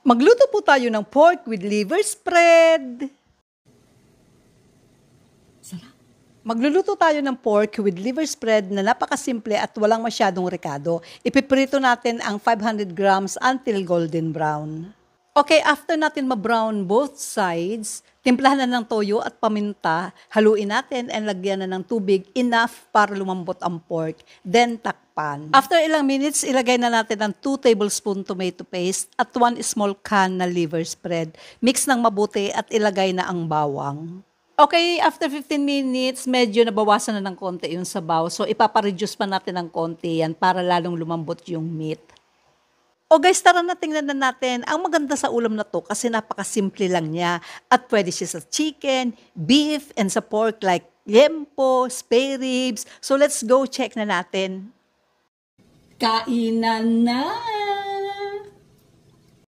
Magluto po tayo ng pork with liver spread. Magluluto tayo ng pork with liver spread na napakasimple at walang masyadong rekado. Ipiprito natin ang 500 grams until golden brown. Okay, after natin ma-brown both sides, timplahan na ng toyo at paminta, haluin natin and lagyan na ng tubig enough para lumambot ang pork. Then takpan. After ilang minutes, ilagay na natin ang 2 tablespoon tomato paste at 1 small can na liver spread. Mix ng mabuti at ilagay na ang bawang. Okay, after 15 minutes, medyo nabawasan na ng konti yung sabaw. So, ipapareduce pa natin ng konti yan para lalong lumambot yung meat. O guys, tara na tingnan na natin. Ang maganda sa ulam na to kasi napakasimple lang niya. At pwede siya sa chicken, beef, and sa pork like liempo, spare ribs. So, let's go check na natin. Kainan na!